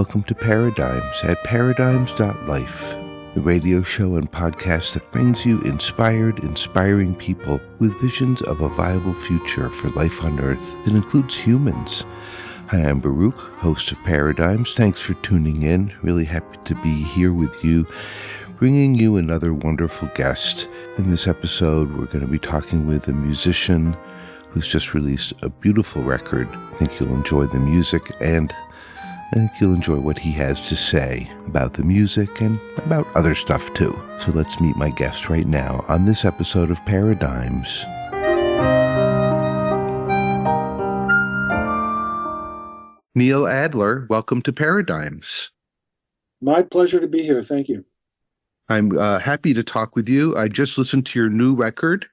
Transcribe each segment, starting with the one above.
Welcome to Paradigms at paradigms.life, the radio show and podcast that brings you inspiring people with visions of a viable future for life on Earth that includes humans. Hi, I'm Baruch, host of Paradigms. Thanks for tuning in. Really happy to be here with you, bringing you another wonderful guest. In this episode, we're going to be talking with a musician who's just released a beautiful record. I think you'll enjoy the music, and I think you'll enjoy what he has to say about the music and about other stuff too. So let's meet my guest right now on this episode of Paradigms. Neil Adler, welcome to Paradigms. My pleasure to be here. Thank you. I'm happy to talk with you. I just listened to your new record,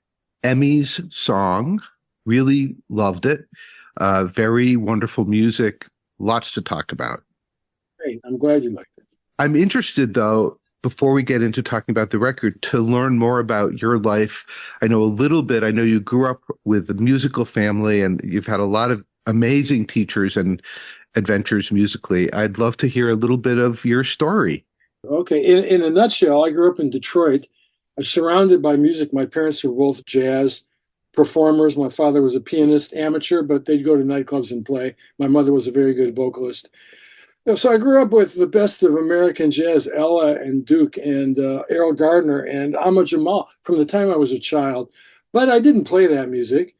Emmy's Song. Really loved it. Very wonderful music. Lots to talk about. Great. I'm glad you liked it. I'm interested, though, before we get into talking about the record, to learn more about your life. I know a little bit. I know you grew up with a musical family and you've had a lot of amazing teachers and adventures musically. I'd love to hear a little bit of your story. Okay. In a nutshell, I grew up in Detroit. I was surrounded by music. My parents were both jazz performers. My father was a pianist, amateur, but they'd go to nightclubs and play. My mother was a very good vocalist. So I grew up with the best of American jazz, Ella and Duke and Errol Gardner and Ahmad Jamal from the time I was a child. But I didn't play that music.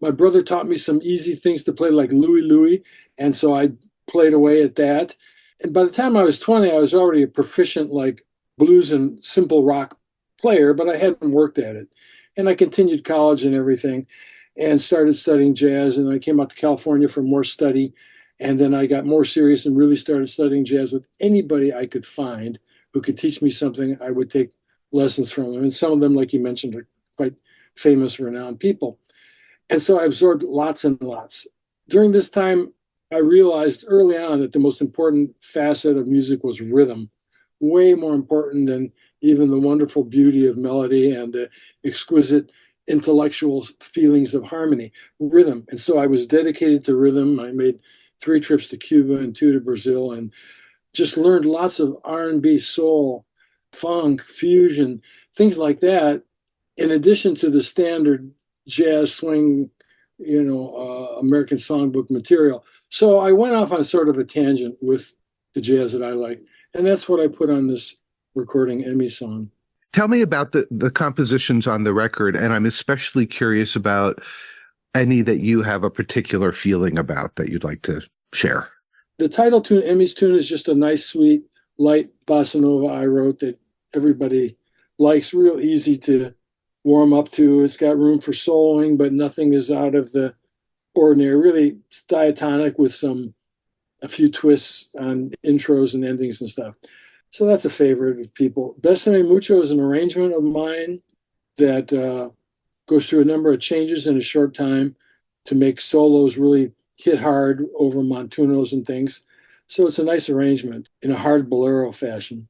My brother taught me some easy things to play like Louie Louie, and so I played away at that. And by the time I was 20, I was already a proficient like blues and simple rock player, but I hadn't worked at it. And I continued college and everything and started studying jazz. And I came out to California for more study. And then I got more serious and really started studying jazz with anybody I could find who could teach me something. I would take lessons from them. And some of them, like you mentioned, are quite famous, renowned people. And so I absorbed lots and lots. During this time, I realized early on that the most important facet of music was rhythm, way more important than even the wonderful beauty of melody and the exquisite intellectual feelings of harmony, rhythm. And so I was dedicated to rhythm. I made 3 trips to Cuba and 2 to Brazil and just learned lots of R&B, soul, funk, fusion, things like that, in addition to the standard jazz swing, American songbook material. So I went off on sort of a tangent with the jazz that I like. And that's what I put on this recording, Emmy Song. Tell me about the compositions on the record, and I'm especially curious about any that you have a particular feeling about that you'd like to share. The title tune, Emmy's tune, is just a nice, sweet, light bossa nova I wrote that everybody likes, real easy to warm up to. It's got room for soloing, but nothing is out of the ordinary. Really diatonic with a few twists on intros and endings and stuff. So that's a favorite of people. Besame Mucho is an arrangement of mine that goes through a number of changes in a short time to make solos really hit hard over montunos and things. So it's a nice arrangement in a hard bolero fashion.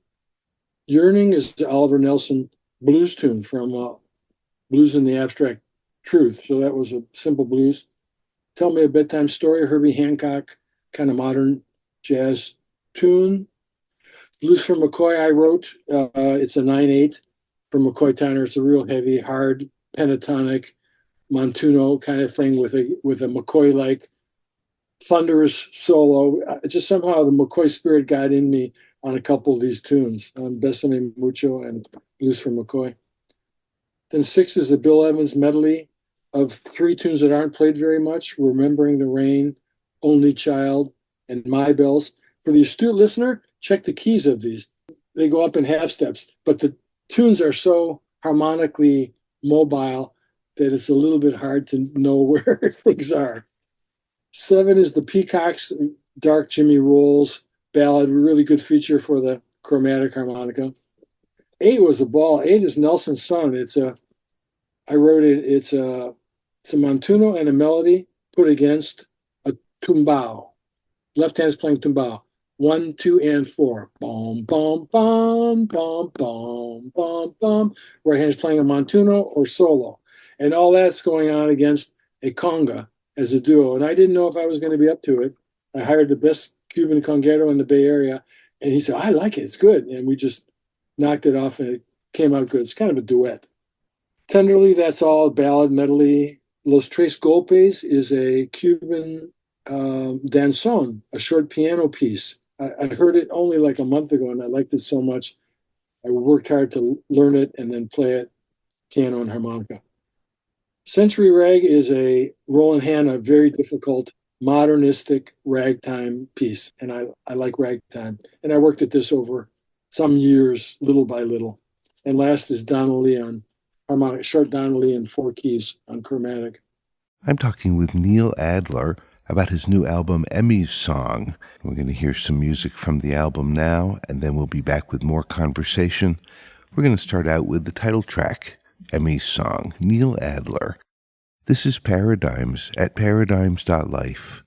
Yearning is the Oliver Nelson blues tune from Blues in the Abstract Truth. So that was a simple blues. Tell Me a Bedtime Story, Herbie Hancock, kind of modern jazz tune. Blues for McCoy I wrote. It's a 9/8 for McCoy Tyner. It's a real heavy, hard, pentatonic, montuno kind of thing with a McCoy-like thunderous solo. Just somehow the McCoy spirit got in me on a couple of these tunes, Besame Mucho and Blues for McCoy. Then 6 is a Bill Evans medley of 3 tunes that aren't played very much: Remembering the Rain, Only Child, and My Bells. For the astute listener, check the keys of these. They go up in half steps, but the tunes are so harmonically mobile that it's a little bit hard to know where things are. 7 is the Peacocks, Dark Jimmy Rolls ballad, really good feature for the chromatic harmonica. 8 was a ball. 8 is Nelson's Son. I wrote it. It's a montuno and a melody put against a tumbao. Left hand's playing tumbao. 1, 2, and 4. Boom, boom, boom, boom, boom, boom, boom. Right hand's playing a montuno or solo. And all that's going on against a conga as a duo. And I didn't know if I was going to be up to it. I hired the best Cuban conguero in the Bay Area. And he said, I like it. It's good. And we just knocked it off and it came out good. It's kind of a duet. Tenderly, that's all ballad medley. Los Tres Golpes is a Cuban danzón, a short piano piece. I heard it only like a month ago and I liked it so much. I worked hard to learn it and then play it, piano and harmonica. Century Rag is a Roland Hanna, very difficult, modernistic ragtime piece. And I like ragtime. And I worked at this over some years, little by little. And last is Donnelly on harmonic, short Donnelly in 4 keys on chromatic. I'm talking with Neil Adler about his new album, Emmy's Song. We're going to hear some music from the album now, and then we'll be back with more conversation. We're going to start out with the title track, Emmy's Song, Neil Adler. This is Paradigms at paradigms.life.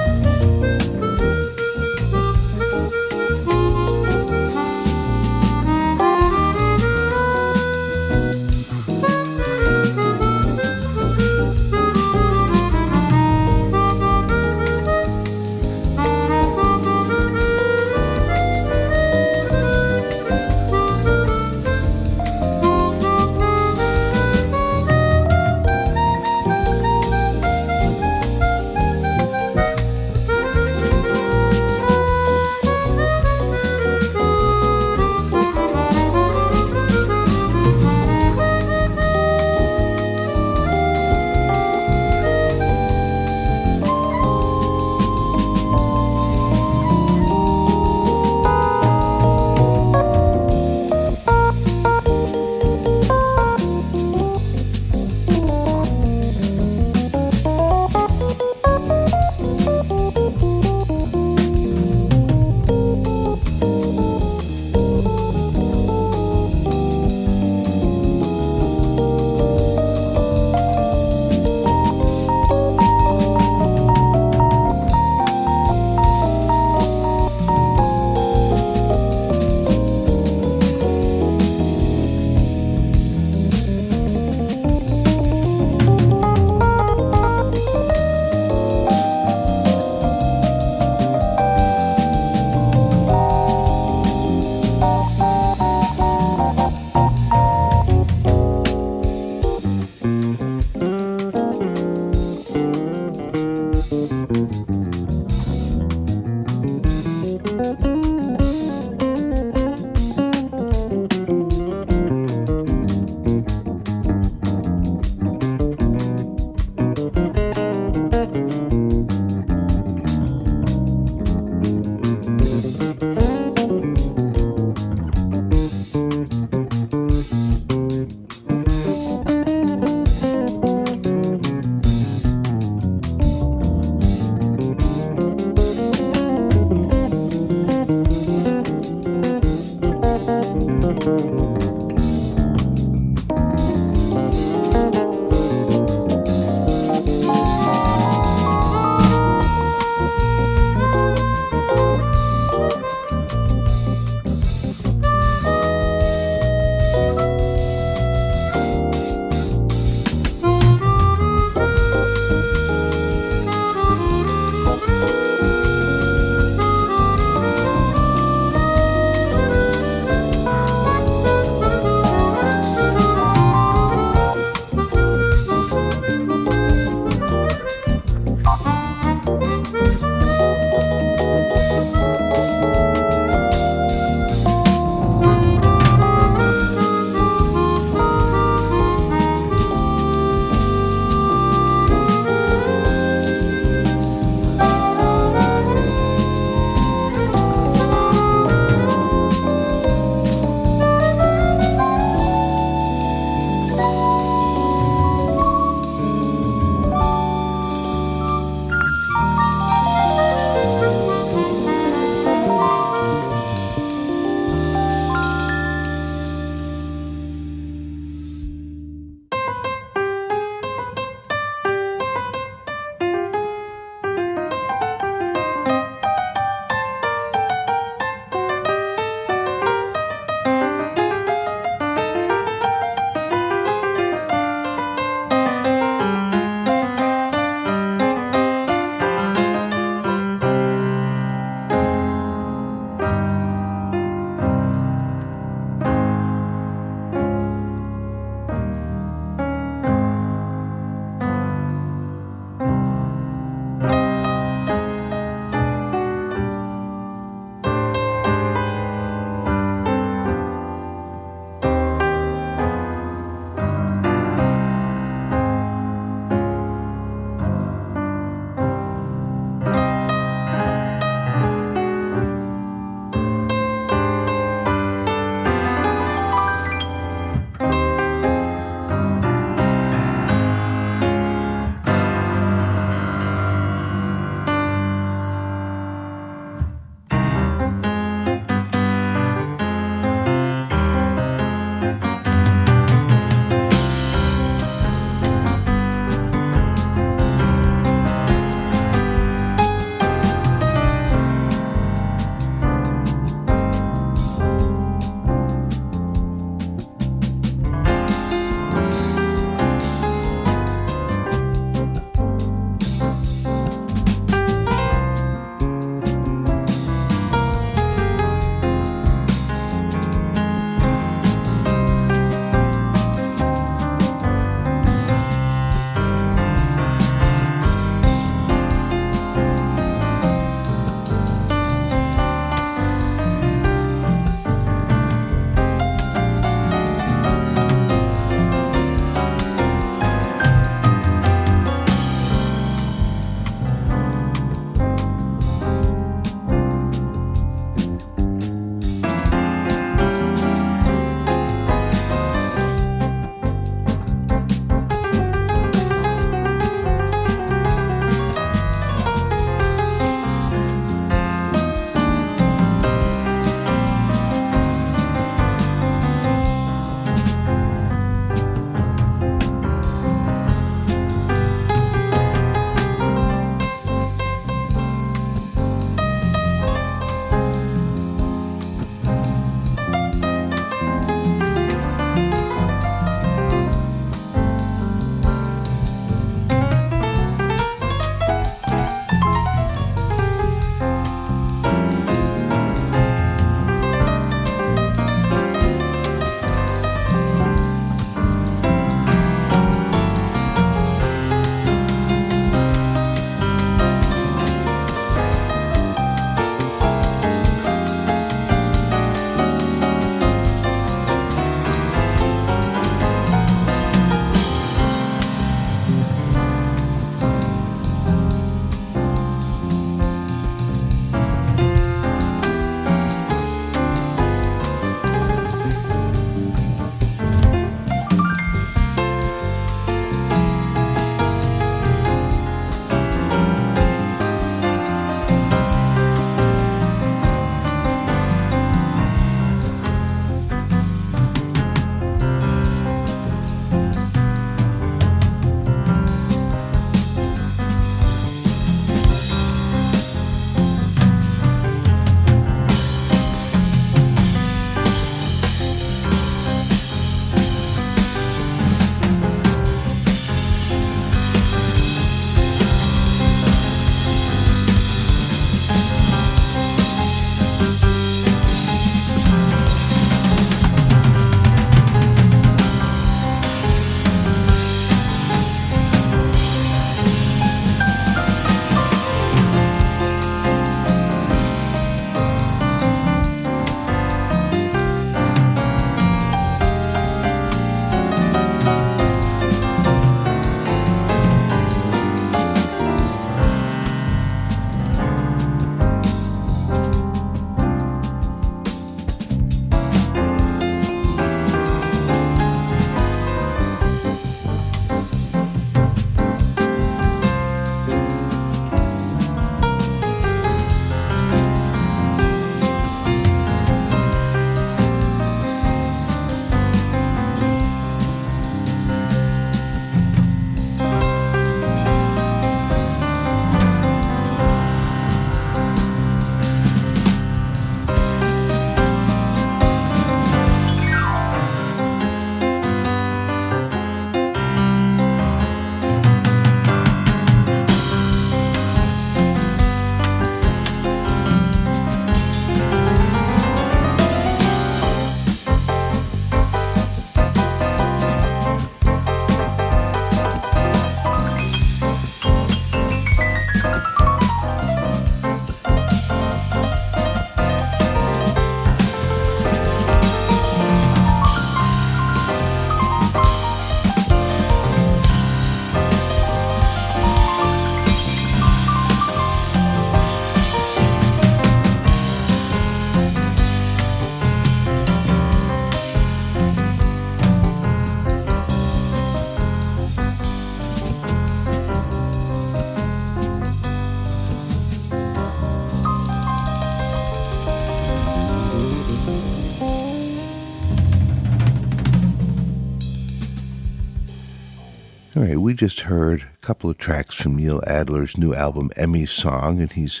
right, we just heard a couple of tracks from Neil Adler's new album, Emmy's Song, and he's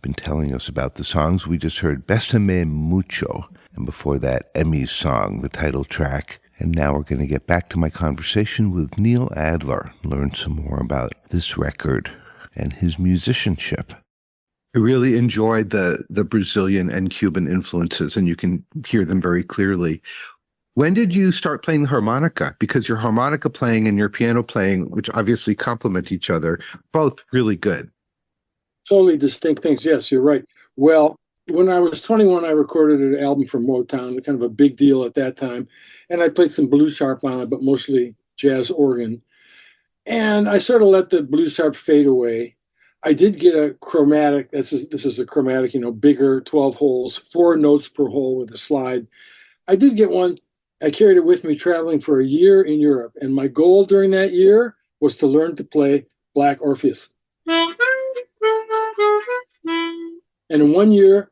been telling us about the songs. We just heard Bésame Mucho, and before that, Emmy's Song, the title track. And now we're going to get back to my conversation with Neil Adler, learn some more about this record and his musicianship. I really enjoyed the Brazilian and Cuban influences, and you can hear them very clearly. When did you start playing the harmonica? Because your harmonica playing and your piano playing, which obviously complement each other, both really good. Totally distinct things. Yes, you're right. Well, when I was 21, I recorded an album for Motown, kind of a big deal at that time. And I played some blues harp on it, but mostly jazz organ. And I sort of let the blues harp fade away. I did get a chromatic. This is a chromatic, bigger, 12 holes, 4 notes per hole with a slide. I did get one. I carried it with me traveling for a year in Europe. And my goal during that year was to learn to play Black Orpheus. And in 1 year,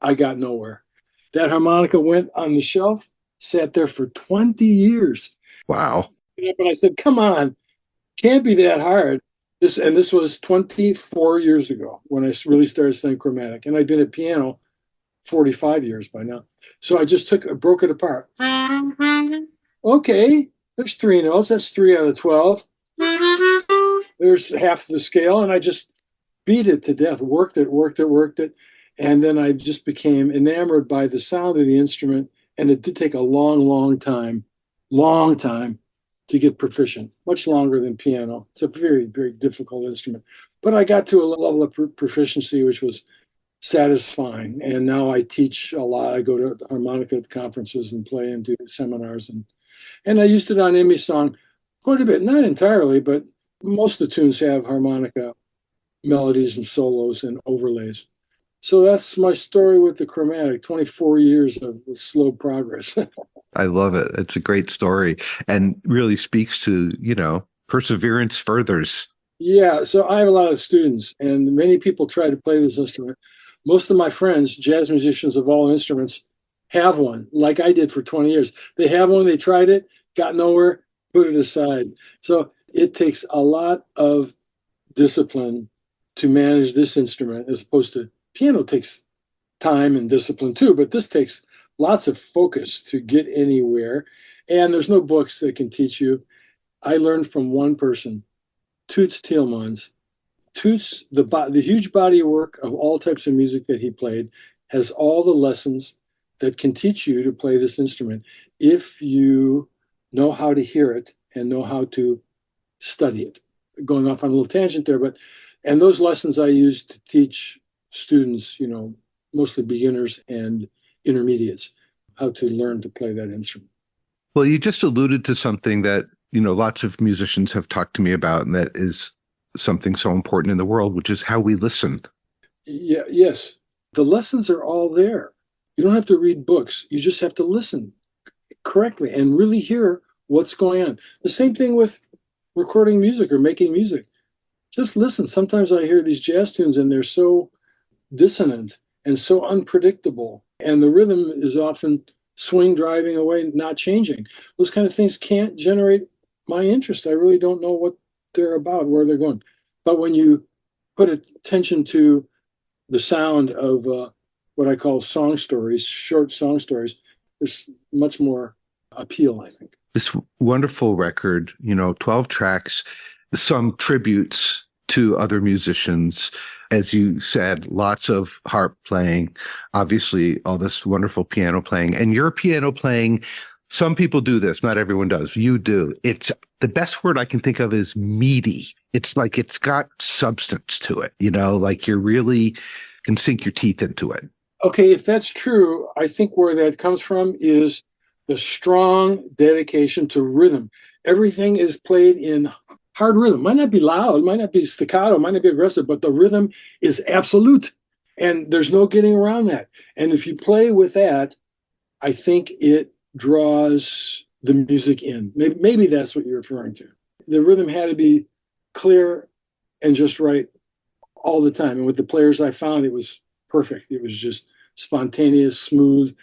I got nowhere. That harmonica went on the shelf, sat there for 20 years. Wow. But I said, come on, can't be that hard. This was 24 years ago when I really started studying chromatic. And I'd been at piano 45 years by now. So I just broke it apart. Okay, there's 3 notes. That's 3 out of 12. There's half the scale. And I just beat it to death, worked it. And then I just became enamored by the sound of the instrument. And it did take a long time to get proficient, much longer than piano. It's a very, very difficult instrument. But I got to a level of proficiency which was satisfying. And now I teach a lot. I go to harmonica conferences and play and do seminars. And I used it on Emmy's Song quite a bit. Not entirely, but most of the tunes have harmonica melodies and solos and overlays. So that's my story with the chromatic, 24 years of slow progress. I love it. It's a great story and really speaks to, perseverance furthers. Yeah, so I have a lot of students and many people try to play this instrument. Most of my friends, jazz musicians of all instruments, have one, like I did for 20 years. They have one, they tried it, got nowhere, put it aside. So it takes a lot of discipline to manage this instrument as opposed to piano takes time and discipline too, but this takes lots of focus to get anywhere. And there's no books that can teach you. I learned from one person, Toots Thielemans. Toots, the huge body of work of all types of music that he played, has all the lessons that can teach you to play this instrument if you know how to hear it and know how to study it. Going off on a little tangent there, and those lessons I use to teach students, mostly beginners and intermediates, how to learn to play that instrument. Well, you just alluded to something that, lots of musicians have talked to me about, and that is something so important in the world, which is how we listen. Yeah, yes. The lessons are all there. You don't have to read books. You just have to listen correctly and really hear what's going on. The same thing with recording music or making music. Just listen. Sometimes I hear these jazz tunes and they're so dissonant and so unpredictable. And the rhythm is often swing driving away, not changing. Those kind of things can't generate my interest. I really don't know what they're about, where they're going. But when you put attention to the sound of what I call song stories, short song stories, there's much more appeal, I think. This wonderful record, 12 tracks, some tributes to other musicians. As you said, lots of harp playing, obviously all this wonderful piano playing. And your piano playing, some people do this, not everyone does. You do. It's the best word I can think of is meaty. It's like it's got substance to it, like you really can sink your teeth into it. Okay, if that's true, I think where that comes from is the strong dedication to rhythm. Everything is played in hard rhythm. Might not be loud, might not be staccato, might not be aggressive, but the rhythm is absolute. And there's no getting around that. And if you play with that, I think it draws the music in. Maybe that's what you're referring to. The rhythm had to be clear and just right all the time. And with the players I found, it was perfect. It was just spontaneous, smooth.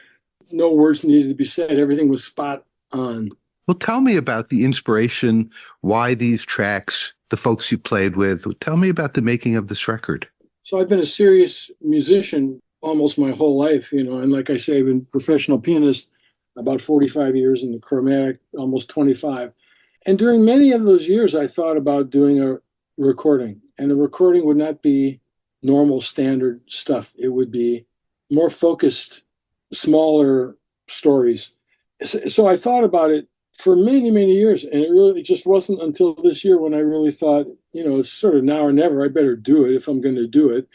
No words needed to be said. Everything was spot on. Well, tell me about the inspiration, why these tracks, the folks you played with. Tell me about the making of this record. So I've been a serious musician almost my whole life, and like I say, I've been a professional pianist about 45 years, and the chromatic almost 25. And during many of those years, I thought about doing a recording, and the recording would not be normal standard stuff. It would be more focused, smaller stories. So I thought about it for many, many years, and it just wasn't until this year when I really thought, it's sort of now or never. I better do it if I'm going to do it.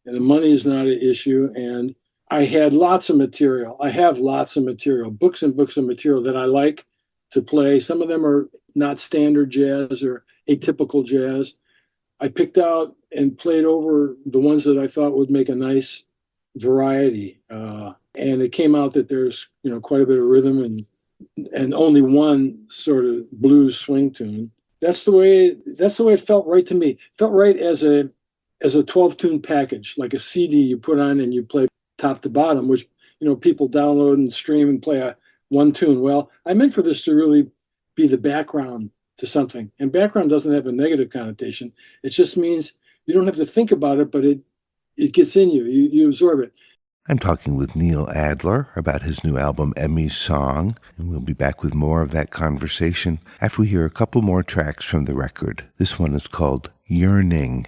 And the money is not an issue. And I had lots of material. I have lots of material, books and books of material that I like to play. Some of them are not standard jazz or atypical jazz. I picked out and played over the ones that I thought would make a nice variety. And it came out that there's, quite a bit of rhythm and only one sort of blues swing tune. That's the way it felt right to me. It felt right as a 12-tune package, like a CD you put on and you play top to bottom, which people download and stream and play one tune. Well, I meant for this to really be the background to something. And background doesn't have a negative connotation. It just means you don't have to think about it, but it gets in you. You absorb it. I'm talking with Neil Adler about his new album, Emmy's Song, and we'll be back with more of that conversation after we hear a couple more tracks from the record. This one is called Yearning.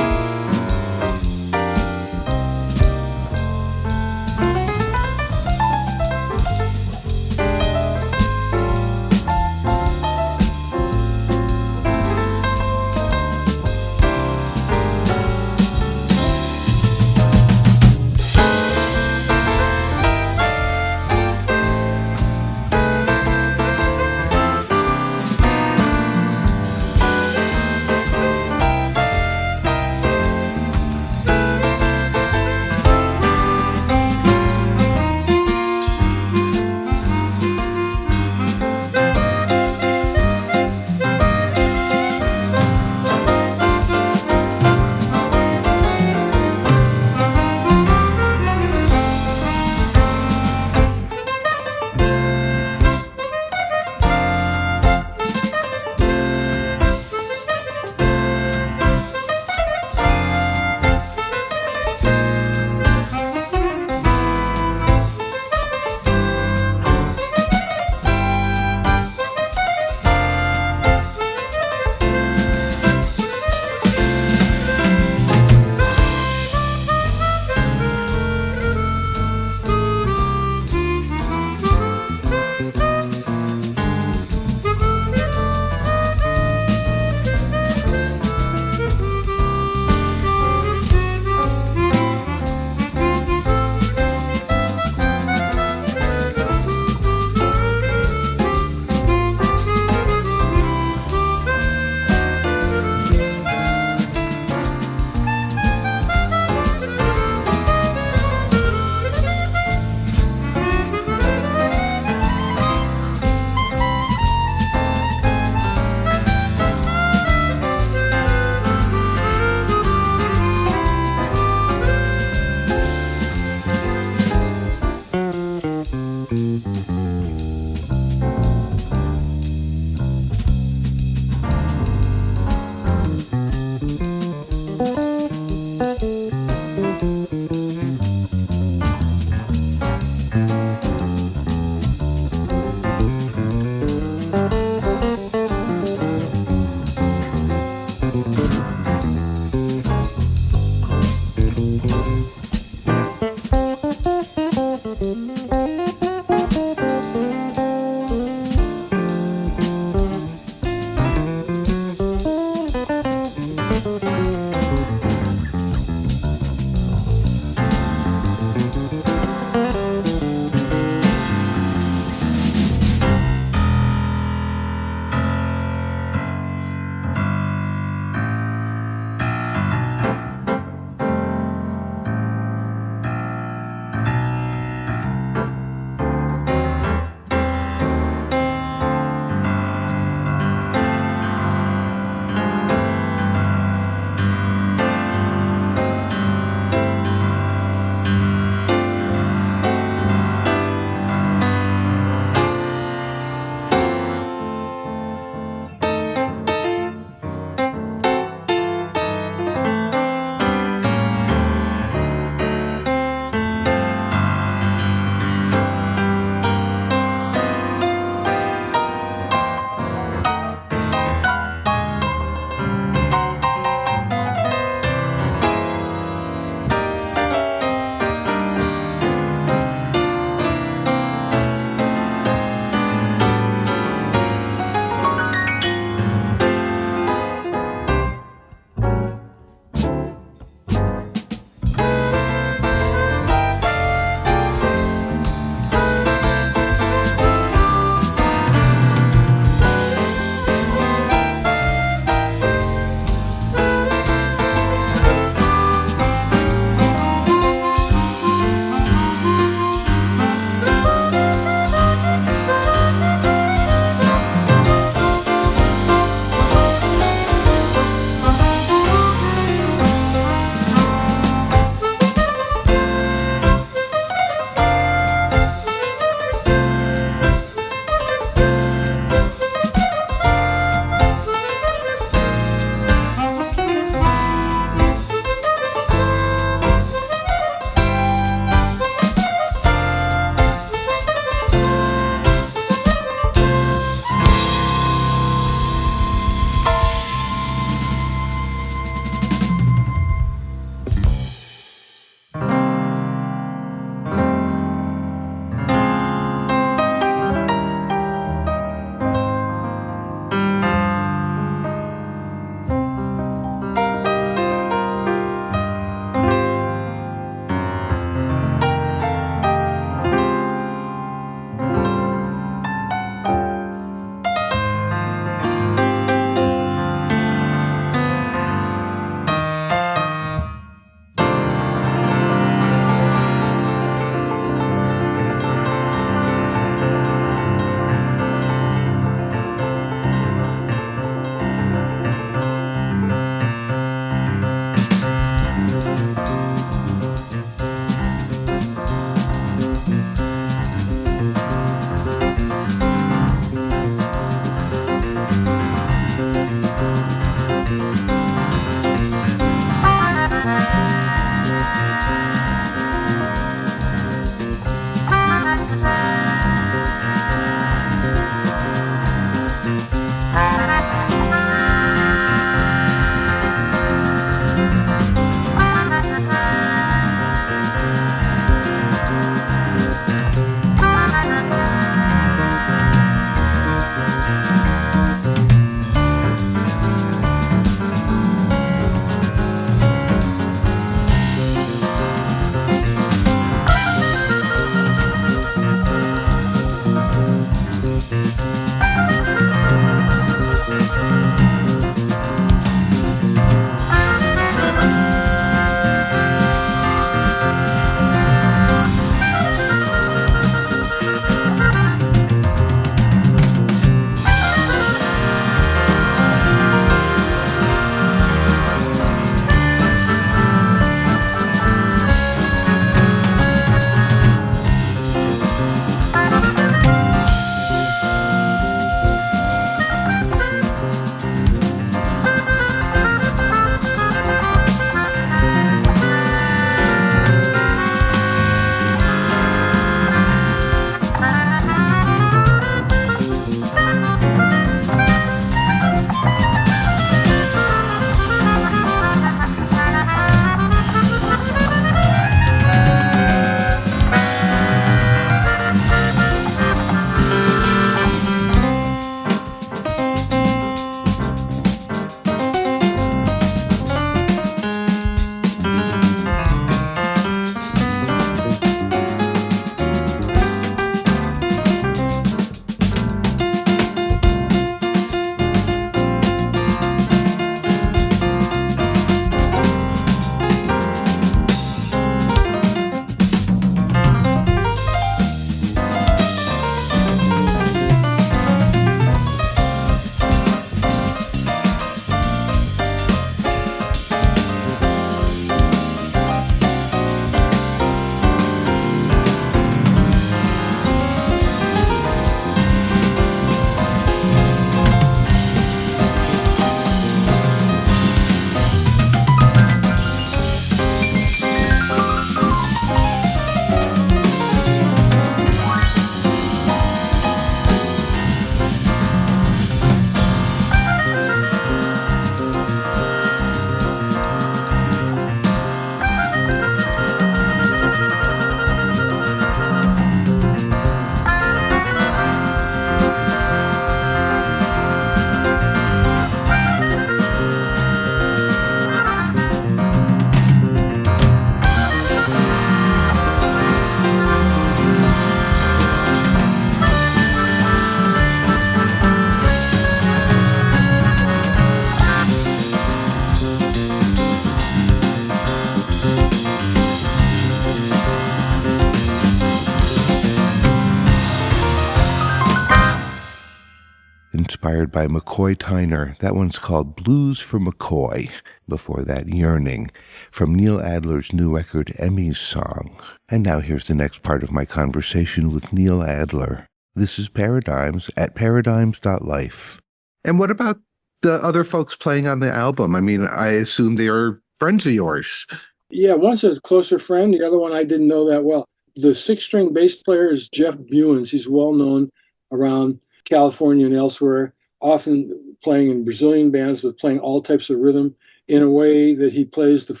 inspired by McCoy Tyner. That one's called Blues for McCoy. Before that, Yearning, from Neil Adler's new record, Emmy's Song. And now here's the next part of my conversation with Neil Adler. This is Paradigms at paradigms.life. And what about the other folks playing on the album? I mean, I assume they are friends of yours. Yeah, one's a closer friend. The other one I didn't know that well. The six-string bass player is Jeff Buenz. He's well known around California and elsewhere, often playing in Brazilian bands, but playing all types of rhythm in a way that he plays the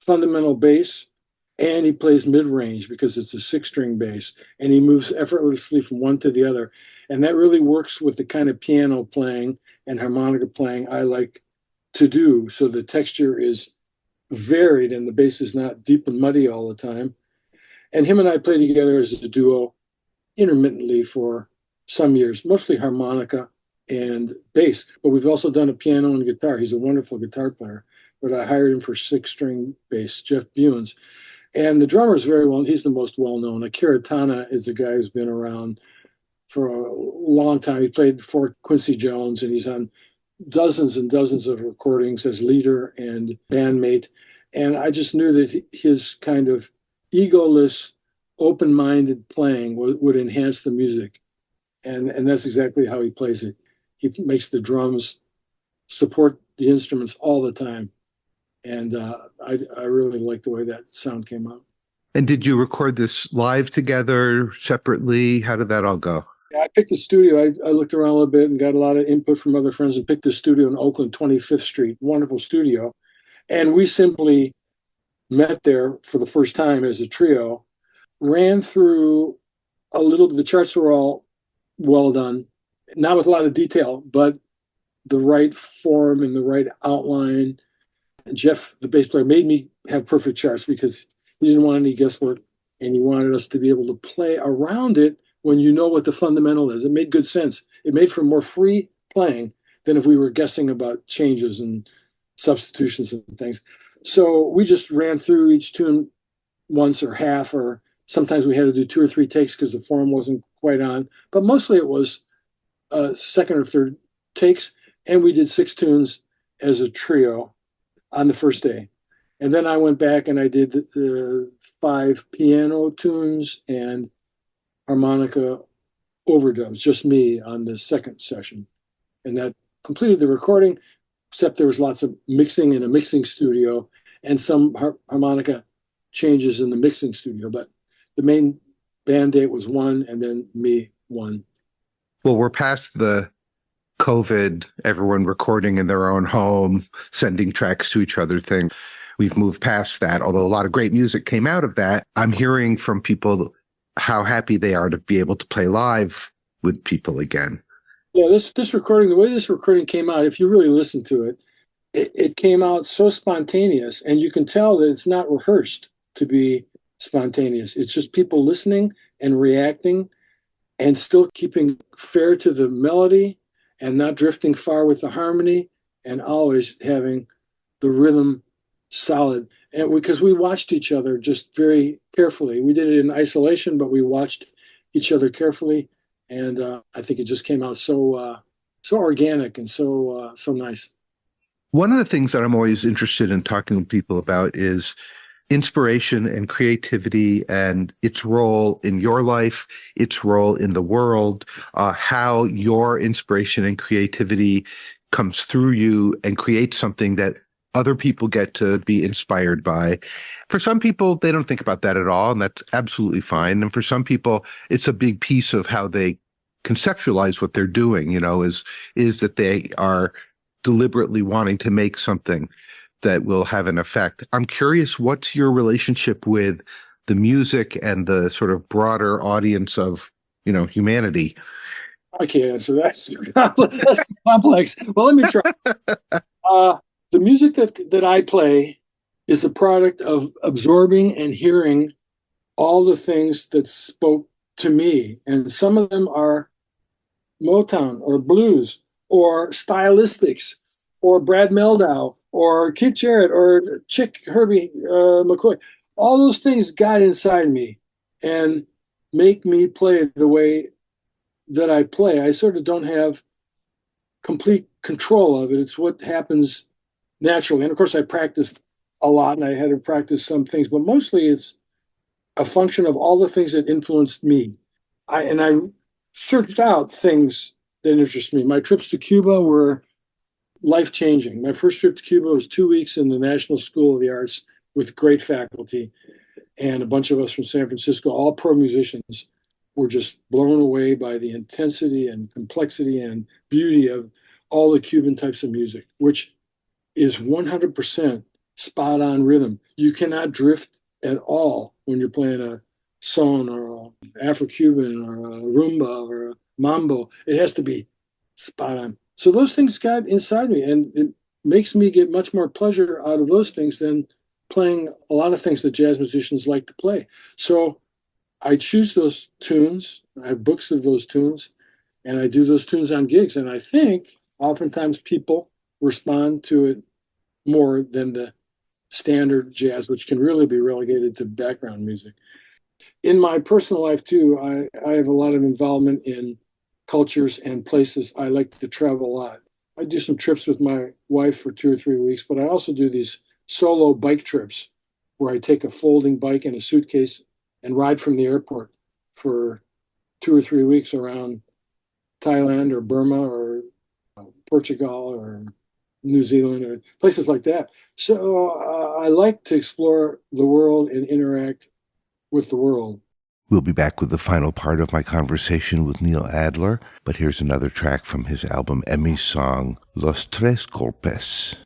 fundamental bass and he plays mid-range because it's a six-string bass, and he moves effortlessly from one to the other. And that really works with the kind of piano playing and harmonica playing I like to do. So the texture is varied and the bass is not deep and muddy all the time. And him and I played together as a duo intermittently for some years, mostly harmonica and bass, but we've also done a piano and guitar. He's a wonderful guitar player, but I hired him for six-string bass, Jeff Buenz. And the drummer is very well, he's the most well-known. Akira Tana is a guy who's been around for a long time. He played for Quincy Jones, and he's on dozens and dozens of recordings as leader and bandmate. And I just knew that his kind of egoless, open-minded playing would enhance the music. And that's exactly how he plays it. He makes the drums support the instruments all the time. And I really like the way that sound came out. And did you record this live together, separately? How did that all go? Yeah, I picked the studio. I looked around a little bit and got a lot of input from other friends and picked a studio in Oakland, 25th Street. Wonderful studio. And we simply met there for the first time as a trio, ran through a little, the charts were all well done, not with a lot of detail, but the right form and the right outline. And Jeff, the bass player, made me have perfect charts because he didn't want any guesswork, and he wanted us to be able to play around it when you know what the fundamental is. It made good sense. It made for more free playing than if we were guessing about changes and substitutions and things. So we just ran through each tune once or half, or sometimes we had to do 2 or 3 takes because the form wasn't quite on. But mostly it was second or third takes, and we did 6 tunes as a trio on the first day. And then I went back and I did 5 piano tunes and harmonica overdubs, just me on the second session. And that completed the recording, except there was lots of mixing in a mixing studio and some harmonica changes in the mixing studio. But the main band date was 1, and then me 1. Well, we're past the COVID, everyone recording in their own home, sending tracks to each other thing. We've moved past that, although a lot of great music came out of that. I'm hearing from people how happy they are to be able to play live with people again. Yeah, this recording, the way this recording came out, if you really listen to it, it came out so spontaneous, and you can tell that it's not rehearsed to be spontaneous. It's just people listening and reacting and still keeping fair to the melody and not drifting far with the harmony, and always having the rhythm solid. And because we watched each other just very carefully. We did it in isolation, but we watched each other carefully. And I think it just came out so organic and so nice. One of the things that I'm always interested in talking to people about is inspiration and creativity and its role in your life, its role in the world, how your inspiration and creativity comes through you and creates something that other people get to be inspired by. For some people, they don't think about that at all, and that's absolutely fine. And for some people, it's a big piece of how they conceptualize what they're doing, is that they are deliberately wanting to make something that will have an effect. I'm curious, what's your relationship with the music and the sort of broader audience of, humanity? I can't answer that. That's complex. Well, let me try. The music that I play is a product of absorbing and hearing all the things that spoke to me. And some of them are Motown or blues or stylistics or Brad Mehldau or Keith Jarrett or Chick Herbie McCoy. All those things got inside me and make me play the way that I play. I sort of don't have complete control of it. It's what happens naturally. And of course, I practiced a lot and I had to practice some things, but mostly it's a function of all the things that influenced me. I searched out things that interest me. My trips to Cuba were life-changing. My first trip to Cuba was 2 weeks in the National School of the Arts with great faculty, and a bunch of us from San Francisco, all pro musicians, were just blown away by the intensity and complexity and beauty of all the Cuban types of music, which is 100% spot on rhythm. You cannot drift at all when you're playing a son or an Afro-Cuban or a rumba or a mambo. It has to be spot on. So those things got inside me, and it makes me get much more pleasure out of those things than playing a lot of things that jazz musicians like to play. So I choose those tunes. I have books of those tunes, and I do those tunes on gigs. And I think oftentimes people respond to it more than the standard jazz, which can really be relegated to background music. In my personal life, too, I have a lot of involvement in cultures and places. I like to travel a lot. I do some trips with my wife for 2 or 3 weeks, but I also do these solo bike trips where I take a folding bike and a suitcase and ride from the airport for 2 or 3 weeks around Thailand or Burma or Portugal or New Zealand or places like that. So I like to explore the world and interact with the world. We'll be back with the final part of my conversation with Neil Adler, but here's another track from his album Emmy's song, Los Tres Golpes.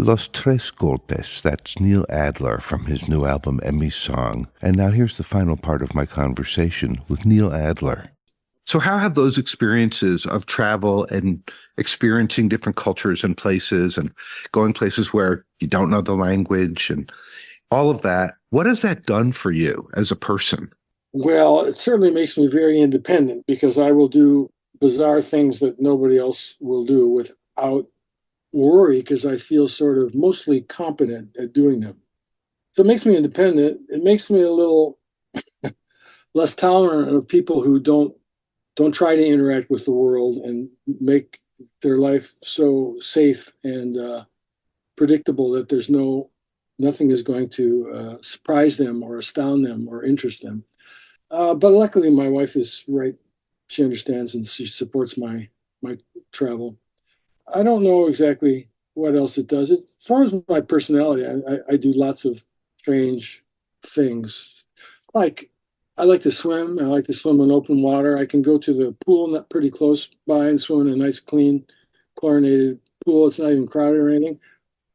Los Tres Golpes, that's Neil Adler from his new album Emmy Song. And now here's the final part of my conversation with Neil Adler. So how have those experiences of travel and experiencing different cultures and places and going places where you don't know the language and all of that, what has that done for you as a person? Well, it certainly makes me very independent because I will do bizarre things that nobody else will do without worry because I feel sort of mostly competent at doing them. So it makes me independent. It makes me a little less tolerant of people who don't try to interact with the world and make their life so safe and predictable that nothing is going to surprise them or astound them or interest them. But luckily, my wife is right. She understands and she supports my travel. I don't know exactly what else it does. It forms my personality. I do lots of strange things. Like, I like to swim. I like to swim in open water. I can go to the pool not pretty close by and swim in a nice, clean, chlorinated pool. It's not even crowded or anything.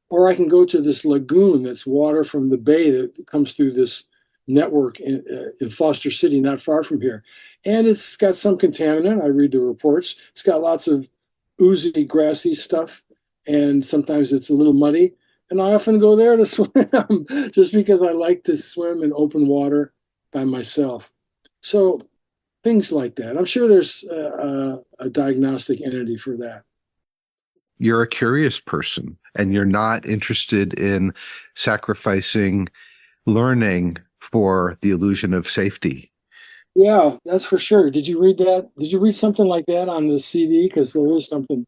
Or I can go to this lagoon that's water from the bay that comes through this network in Foster City, not far from here. And it's got some contaminant. I read the reports. It's got lots of oozy, grassy stuff, and sometimes it's a little muddy. And I often go there to swim just because I like to swim in open water by myself. So things like that. I'm sure there's a diagnostic entity for that. You're a curious person, and you're not interested in sacrificing learning for the illusion of safety. Yeah, that's for sure. Did you read that? Did you read something like that on the CD? Because there is something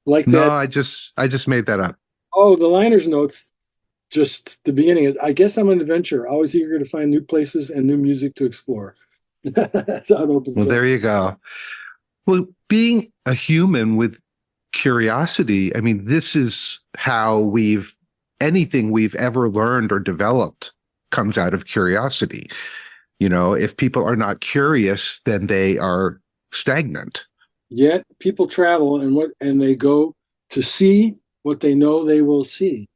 like that. No, I just made that up. Oh, the liner's notes, just the beginning. I guess I'm an adventurer, always eager to find new places and new music to explore. That's how it opens Well, up. there you go. Well, being a human with curiosity, I mean, this is how anything we've ever learned or developed comes out of curiosity. You know, if people are not curious, then they are stagnant. Yet people travel and they go to see what they know they will see.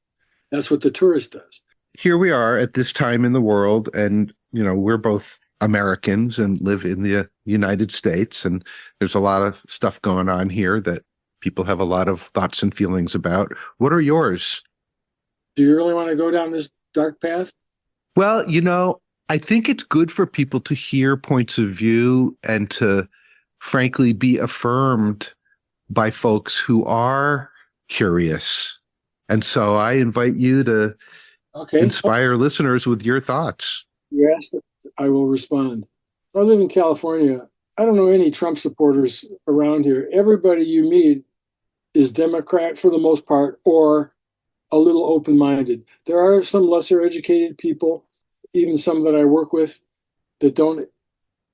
That's what the tourist does. Here we are at this time in the world, and, you know, we're both Americans and live in the United States, and there's a lot of stuff going on here that people have a lot of thoughts and feelings about. What are yours? Do you really want to go down this dark path? Well, you know, I think it's good for people to hear points of view and to, frankly, be affirmed by folks who are curious. And so I invite you to inspire listeners with your thoughts. Yes, I will respond. I live in California. I don't know any Trump supporters around here. Everybody you meet is Democrat for the most part, or a little open-minded. There are some lesser educated people, even some that I work with, that don't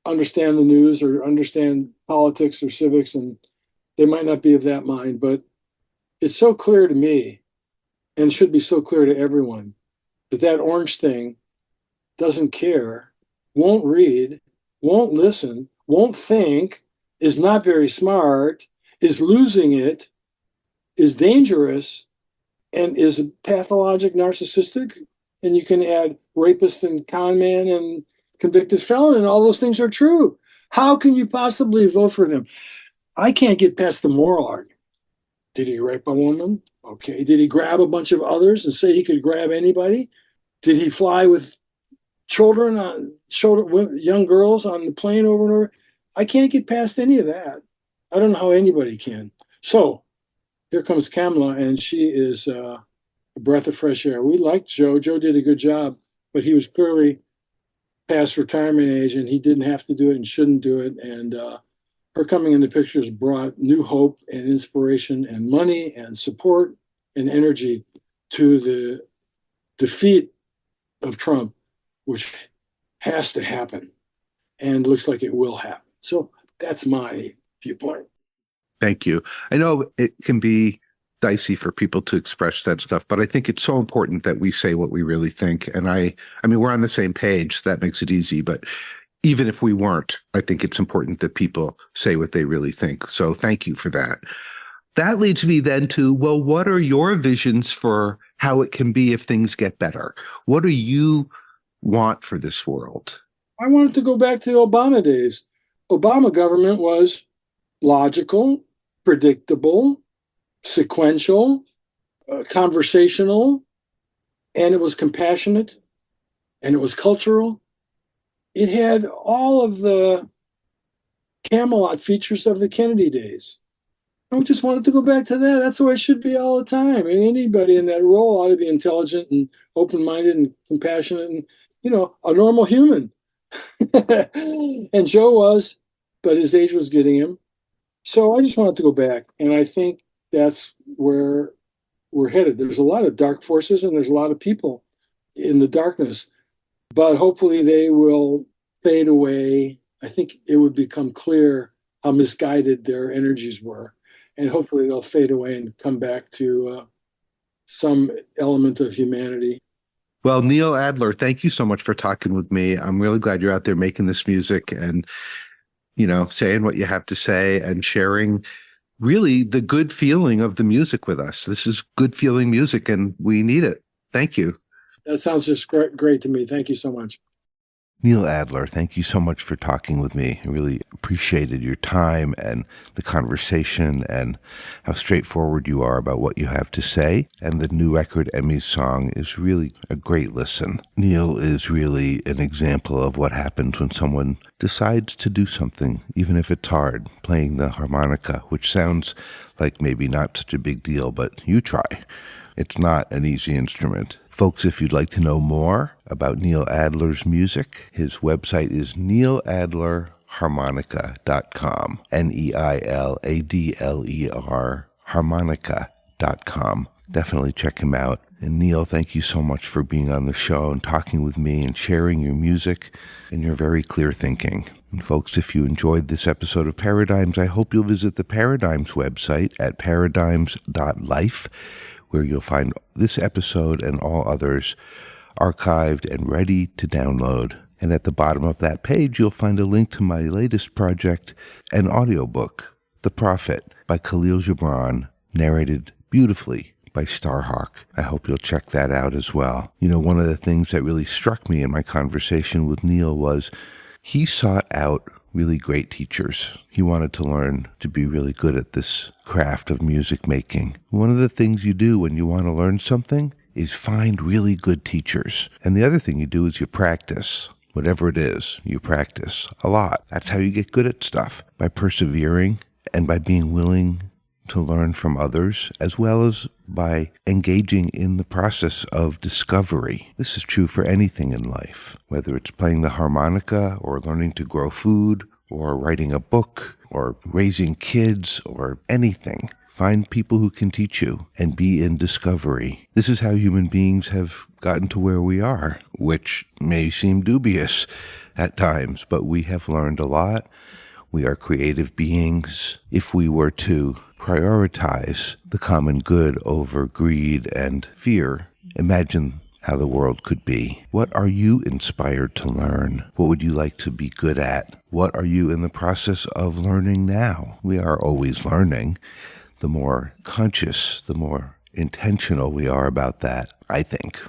understand the news or understand politics or civics, and they might not be of that mind. But it's so clear to me, and should be so clear to everyone, that orange thing doesn't care, won't read, won't listen, won't think, is not very smart, is losing it, is dangerous, and is pathologic narcissistic. And you can add rapist and con man and convicted felon, and all those things are true. How can you possibly vote for them? I can't get past the moral argument. Did he rape a woman? Okay. Did he grab a bunch of others and say he could grab anybody? Did he fly with children, young girls on the plane over and over? I can't get past any of that. I don't know how anybody can. So here comes Kamala, and she is a breath of fresh air. We liked Joe. Joe did a good job, but he was clearly past retirement age, and he didn't have to do it and shouldn't do it. And her coming in the pictures brought new hope and inspiration and money and support and energy to the defeat of Trump, which has to happen and looks like it will happen. So that's my viewpoint. Thank you. I know it can be dicey for people to express that stuff, but I think it's so important that we say what we really think. And I mean, we're on the same page, so that makes it easy. But even if we weren't, I think it's important that people say what they really think. So thank you for that. that leads me then to, well, what are your visions for how it can be if things get better? What do you want for this world? I wanted to go back to the Obama days. Obama government was logical, predictable, sequential, conversational, and it was compassionate, and it was cultural. It had all of the Camelot features of the Kennedy days. I just wanted to go back to that. That's the way it should be all the time. And anybody in that role ought to be intelligent and open-minded and compassionate and, a normal human. And Joe was, but his age was getting him. So I just wanted to go back. And I think that's where we're headed. There's a lot of dark forces and there's a lot of people in the darkness, but hopefully they will fade away. I think it would become clear how misguided their energies were. And hopefully they'll fade away and come back to some element of humanity. Well, Neil Adler, thank you so much for talking with me. I'm really glad you're out there making this music and, saying what you have to say and sharing really the good feeling of the music with us. This is good feeling music and we need it. Thank you. That sounds just great to me. Thank you so much. Neil Adler, thank you so much for talking with me. I really appreciated your time and the conversation and how straightforward you are about what you have to say. And the new record, Emmy's Song, is really a great listen. Neil is really an example of what happens when someone decides to do something, even if it's hard, playing the harmonica, which sounds like maybe not such a big deal, but you try. It's not an easy instrument. Folks, if you'd like to know more about Neil Adler's music, his website is neiladlerharmonica.com, Neiladler harmonica.com. Definitely check him out. And Neil, thank you so much for being on the show and talking with me and sharing your music and your very clear thinking. And folks, if you enjoyed this episode of Paradigms, I hope you'll visit the Paradigms website at paradigms.life, where you'll find this episode and all others archived and ready to download. And at the bottom of that page, you'll find a link to my latest project, an audiobook, The Prophet, by Khalil Gibran, narrated beautifully by Starhawk. I hope you'll check that out as well. One of the things that really struck me in my conversation with Neil was he sought out really great teachers. He wanted to learn to be really good at this craft of music making. One of the things you do when you want to learn something is find really good teachers. And the other thing you do is you practice. Whatever it is, you practice a lot. That's how you get good at stuff, by persevering and by being willing to learn from others, as well as by engaging in the process of discovery. This is true for anything in life, whether it's playing the harmonica or learning to grow food or writing a book or raising kids or anything. Find people who can teach you and be in discovery. This is how human beings have gotten to where we are, which may seem dubious at times, but we have learned a lot. We are creative beings. If we were to prioritize the common good over greed and fear, imagine how the world could be. What are you inspired to learn? What would you like to be good at? What are you in the process of learning now? We are always learning. The more conscious, the more intentional we are about that, I think,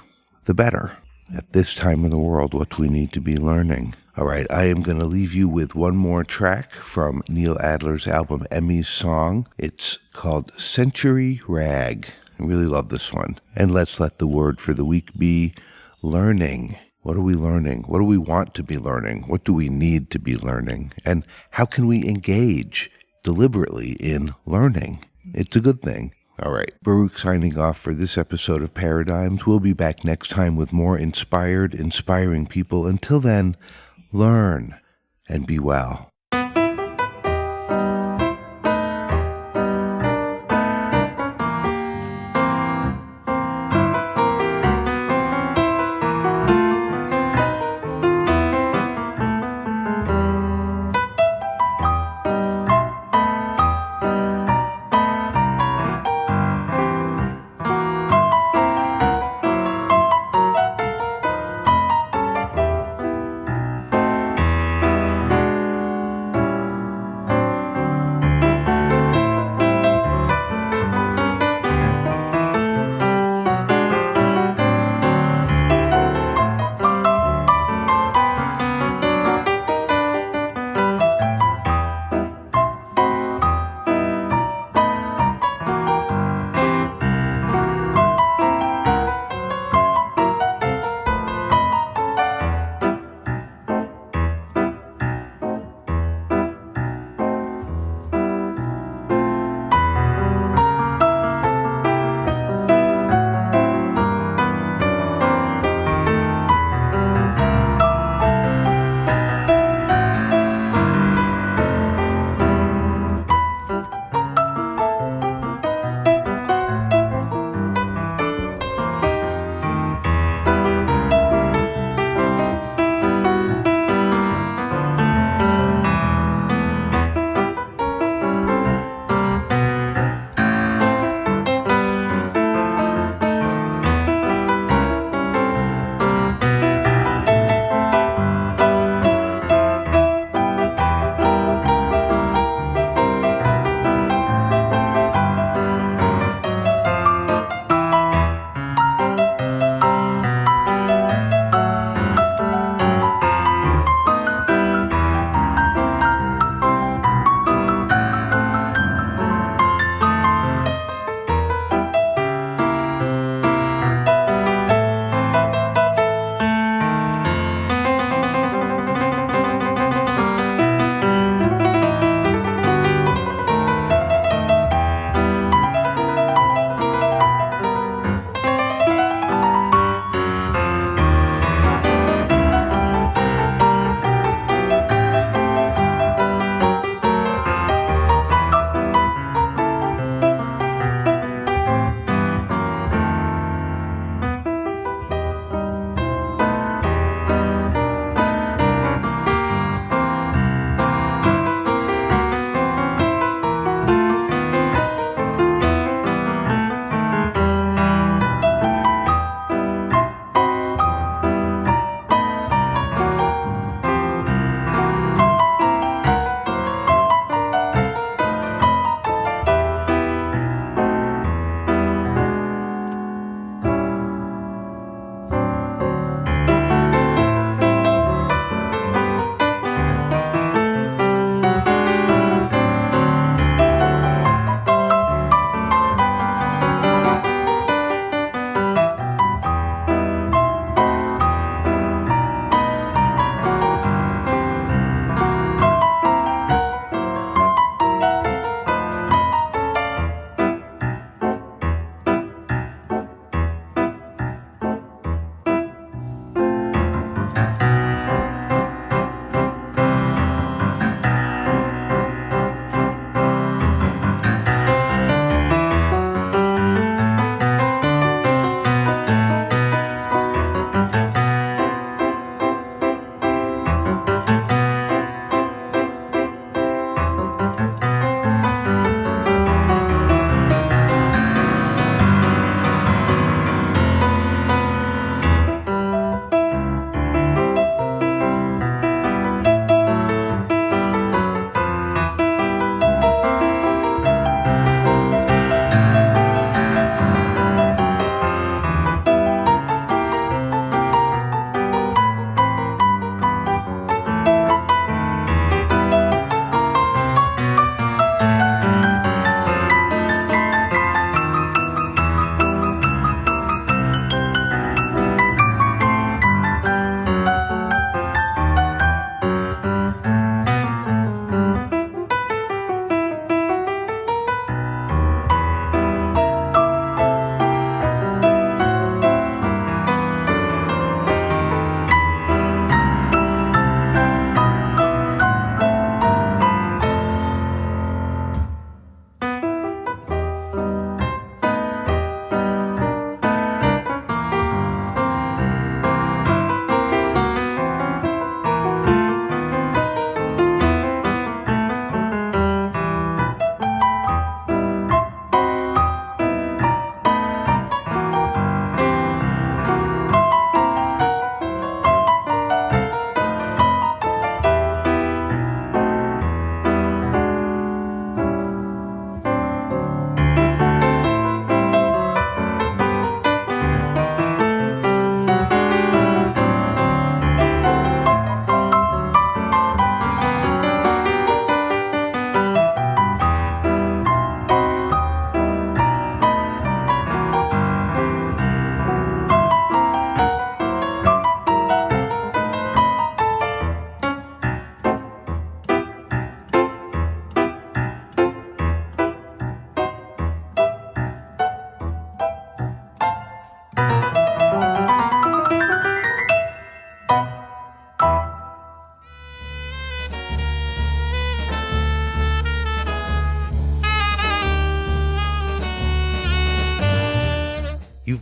the better. At this time in the world, what do we need to be learning? All right, I am going to leave you with one more track from Neil Adler's album, Emmy's Song. It's called Century Rag. I really love this one. And let's let the word for the week be learning. What are we learning? What do we want to be learning? What do we need to be learning? And how can we engage deliberately in learning? It's a good thing. All right, Baruch signing off for this episode of Paradigms. We'll be back next time with more inspiring people. Until then, learn and be well.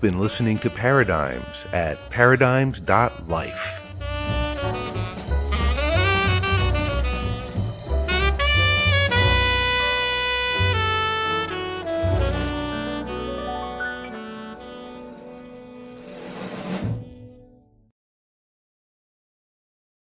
You've been listening to Paradigms at paradigms.life.